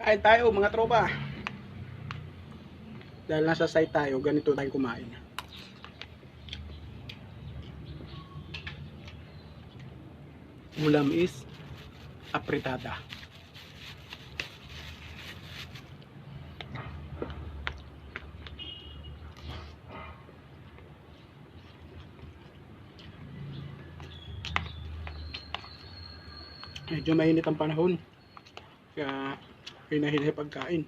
Kain tayo mga tropa. Dahil nasa site tayo, ganito tayo kumain. Ulam is apritada. Medyo mainit ang panahon, kaya hinahinay pagkain.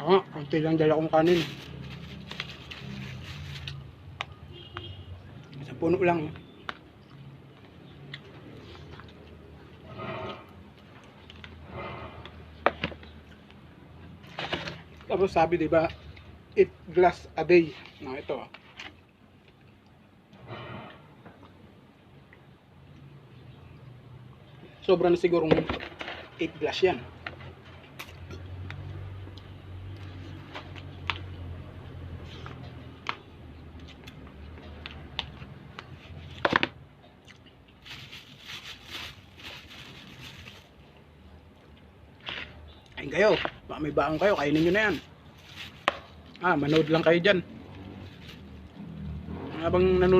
Konti lang dala kong kanin. Sa puno lang. Tapos sabi, diba, eat glass a day. No, ito. Sobra na sigurong 8 glass yan. Kain kayo. Baka may baong kayo, kainin nyo na yan. Manood lang kayo dyan. Habang nanood